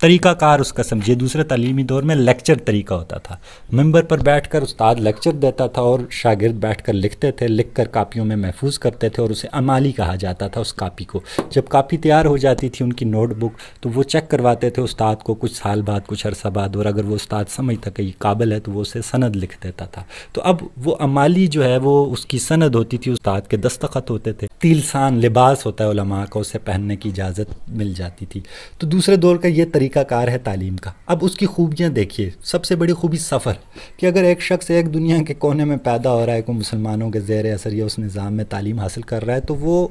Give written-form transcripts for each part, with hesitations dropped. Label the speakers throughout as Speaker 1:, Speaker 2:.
Speaker 1: طریقہ کار اس کا سمجھیے، دوسرے تعلیمی دور میں لیکچر طریقہ ہوتا تھا، ممبر پر بیٹھ کر استاد لیکچر دیتا تھا اور شاگرد بیٹھ کر لکھتے تھے، لکھ کر کاپیوں میں محفوظ کرتے تھے اور اسے عمالی کہا جاتا تھا اس کاپی کو۔ جب کاپی تیار ہو جاتی تھی ان کی نوٹ بک، تو وہ چیک کرواتے تھے استاد کو کچھ سال بعد، کچھ عرصہ بعد، اور اگر وہ استاد سمجھتا کہ یہ قابل ہے تو وہ اسے سند لکھ دیتا تھا۔ تو اب وہ عمالی جو ہے وہ اس کی سند ہوتی تھی، استاد کے دستخط ہوتے تھے، تیلسان لباس ہوتا ہے علماء کا، اسے پہننے کی اجازت مل جاتی تھی۔ تو دوسرے دور کا یہ طریقہ کار ہے تعلیم کا۔ اب اس کی خوبیاں دیکھیے، سب سے بڑی خوبی سفر، کہ اگر ایک شخص ایک دنیا کے کونے میں پیدا ہو رہا ہے، کوئی مسلمانوں کے زیر اثر یا اس نظام میں تعلیم حاصل کر رہا ہے، تو وہ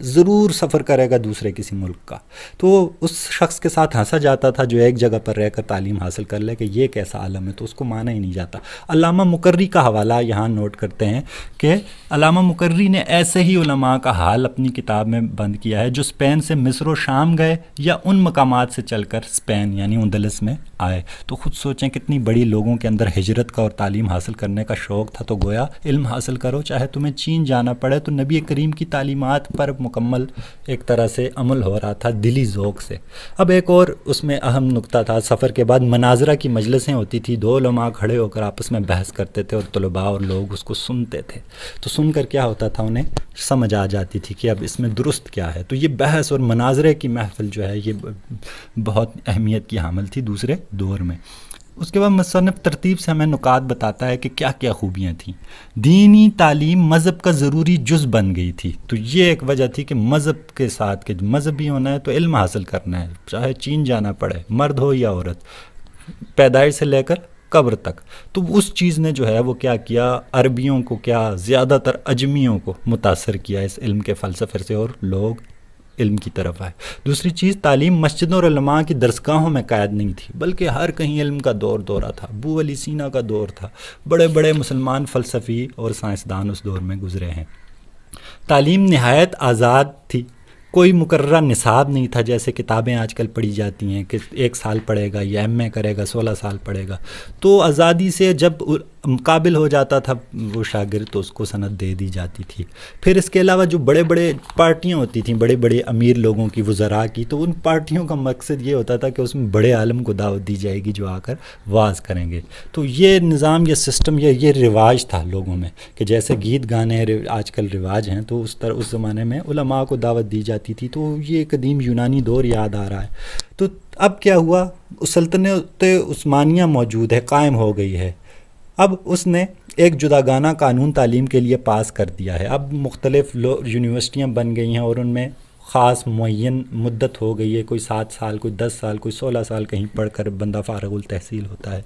Speaker 1: ضرور سفر کرے گا دوسرے کسی ملک کا۔ تو اس شخص کے ساتھ ہنسا جاتا تھا جو ایک جگہ پر رہ کر تعلیم حاصل کر لے کہ یہ کیسا عالم ہے، تو اس کو مانا ہی نہیں جاتا۔ علامہ مقرری کا حوالہ یہاں نوٹ کرتے ہیں کہ علامہ مقرری نے ایسے ہی علماء کا حال اپنی کتاب میں بند کیا ہے جو اسپین سے مصر و شام گئے یا ان مقامات سے چل کر اسپین یعنی اندلس میں آئے۔ تو خود سوچیں کتنی بڑی لوگوں کے اندر ہجرت کا اور تعلیم حاصل کرنے کا شوق تھا۔ تو گویا علم حاصل کرو چاہے تمہیں چین جانا پڑے۔ تو نبی کریم کی تعلیمات پر مکمل ایک طرح سے عمل ہو رہا تھا دلی ذوق سے۔ اب ایک اور اس میں اہم نقطہ تھا، سفر کے بعد مناظرہ کی مجلسیں ہوتی تھی، دو علماء کھڑے ہو کر آپس میں بحث کرتے تھے اور طلباء اور لوگ اس کو سنتے تھے۔ تو سن کر کیا ہوتا تھا، انہیں سمجھ آ جاتی تھی کہ اب اس میں درست کیا ہے۔ تو یہ بحث اور مناظرے کی محفل جو ہے یہ بہت اہمیت کی حامل تھی دوسرے دور میں۔ اس کے بعد مصنف ترتیب سے ہمیں نکات بتاتا ہے کہ کیا کیا خوبیاں تھیں۔ دینی تعلیم مذہب کا ضروری جز بن گئی تھی۔ تو یہ ایک وجہ تھی کہ مذہب کے ساتھ کہ مذہبی ہونا ہے تو علم حاصل کرنا ہے، چاہے چین جانا پڑے، مرد ہو یا عورت، پیدائش سے لے کر قبر تک۔ تو اس چیز نے جو ہے وہ کیا کیا، عربیوں کو کیا، زیادہ تر اجمیوں کو متاثر کیا اس علم کے فلسفے سے، اور لوگ علم کی طرف آئے۔ دوسری چیز، تعلیم مسجدوں اور علماء کی درسگاہوں میں قید نہیں تھی، بلکہ ہر کہیں علم کا دورہ تھا۔ ابو علی سینا کا دور تھا، بڑے بڑے مسلمان فلسفی اور سائنسدان اس دور میں گزرے ہیں۔ تعلیم نہایت آزاد تھی، کوئی مقررہ نصاب نہیں تھا جیسے کتابیں آج کل پڑھی جاتی ہیں کہ 1 سال پڑھے گا یا ایم اے کرے گا، 16 سال پڑھے گا۔ تو آزادی سے جب قابل ہو جاتا تھا وہ شاگرد تو اس کو سند دے دی جاتی تھی۔ پھر اس کے علاوہ جو بڑے بڑے پارٹیاں ہوتی تھیں، بڑے بڑے امیر لوگوں کی، وزراء کی، تو ان پارٹیوں کا مقصد یہ ہوتا تھا کہ اس میں بڑے عالم کو دعوت دی جائے گی جو آ کر واعظ کریں گے۔ تو یہ نظام، یہ سسٹم، یہ رواج تھا لوگوں میں کہ جیسے گیت گانے آج کل رواج ہیں، تو اس زمانے میں علماء کو دعوت دی جاتی تھی۔ تو یہ قدیم یونانی دور یاد آ رہا ہے۔ تو اب کیا ہوا، سلطنت عثمانیہ موجود ہے، قائم ہو گئی ہے۔ اب اس نے ایک جداگانہ قانون تعلیم کے لیے پاس کر دیا ہے۔ اب مختلف یونیورسٹیاں بن گئی ہیں اور ان میں خاص معین مدت ہو گئی ہے، کوئی 7 سال، کوئی 10 سال، کوئی 16 سال کہیں پڑھ کر بندہ فارغ التحصیل ہوتا ہے۔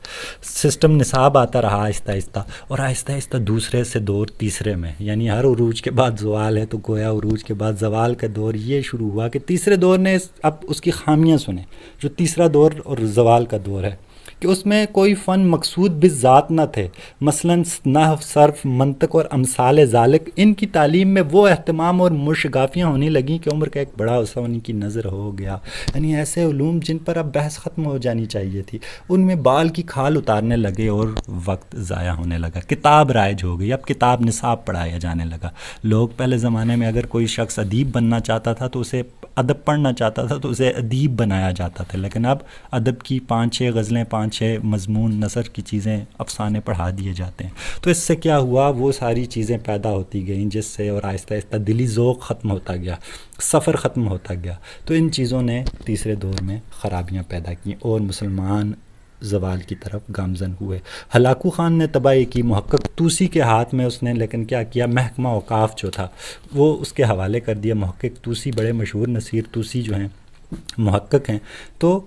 Speaker 1: سسٹم نصاب آتا رہا آہستہ آہستہ، اور آہستہ آہستہ دوسرے سے دور تیسرے میں، یعنی ہر عروج کے بعد زوال ہے، تو گویا عروج کے بعد زوال کا دور یہ شروع ہوا کہ تیسرے دور نے اب اس کی خامیاں سنیں، جو تیسرا دور اور زوال کا دور ہے، کہ اس میں کوئی فن مقصود بالذات نہ تھے، مثلا نحو، صرف، منطق اور امثال ذالک۔ ان کی تعلیم میں وہ اہتمام اور مشغافیاں ہونے لگیں کہ عمر کا ایک بڑا حصہ ان کی نظر ہو گیا، یعنی ایسے علوم جن پر اب بحث ختم ہو جانی چاہیے تھی، ان میں بال کی کھال اتارنے لگے اور وقت ضائع ہونے لگا۔ کتاب رائج ہو گئی، اب کتاب نصاب پڑھایا جانے لگا۔ لوگ پہلے زمانے میں اگر کوئی شخص ادیب بننا چاہتا تھا تو اسے ادب پڑھنا چاہتا تھا تو اسے ادیب بنایا جاتا تھا، لیکن اب ادب کی 5-6 غزلیں، 5-6 مضمون نثر کی چیزیں، افسانے پڑھا دیے جاتے ہیں۔ تو اس سے کیا ہوا، وہ ساری چیزیں پیدا ہوتی گئیں جس سے، اور آہستہ آہستہ دلی ذوق ختم ہوتا گیا، سفر ختم ہوتا گیا۔ تو ان چیزوں نے تیسرے دور میں خرابیاں پیدا کیں اور مسلمان زوال کی طرف گامزن ہوئے۔ ہلاکو خان نے تباہی کی، محقق طوسی کے ہاتھ میں اس نے لیکن کیا کیا، محکمہ اوقاف جو تھا وہ اس کے حوالے کر دیا۔ محقق طوسی بڑے مشہور نصیر طوسی جو ہیں محقق ہیں، تو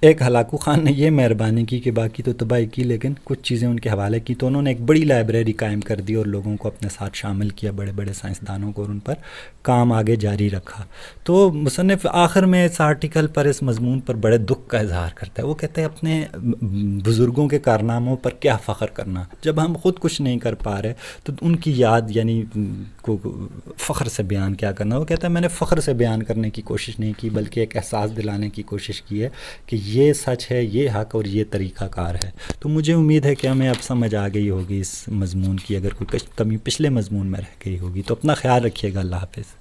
Speaker 1: ایک ہلاکو خان نے یہ مہربانی کی کہ باقی تو تباہی کی لیکن کچھ چیزیں ان کے حوالے کی، تو انہوں نے ایک بڑی لائبریری قائم کر دی اور لوگوں کو اپنے ساتھ شامل کیا، بڑے بڑے سائنسدانوں کو، اور ان پر کام آگے جاری رکھا۔ تو مصنف آخر میں اس آرٹیکل پر، اس مضمون پر بڑے دکھ کا اظہار کرتا ہے۔ وہ کہتے ہیں اپنے بزرگوں کے کارناموں پر کیا فخر کرنا، جب ہم خود کچھ نہیں کر پا رہے تو ان کی یاد یعنی کو فخر سے بیان کیا کرنا۔ وہ کہتا ہے میں نے فخر سے بیان کرنے کی کوشش نہیں کی، بلکہ ایک احساس دلانے کی کوشش کی ہے کہ یہ سچ ہے، یہ حق اور یہ طریقہ کار ہے۔ تو مجھے امید ہے کہ ہمیں اب سمجھ آ گئی ہوگی اس مضمون کی، اگر کوئی کمی پچھلے مضمون میں رہ گئی ہوگی تو اپنا خیال رکھیے گا۔ اللہ حافظ۔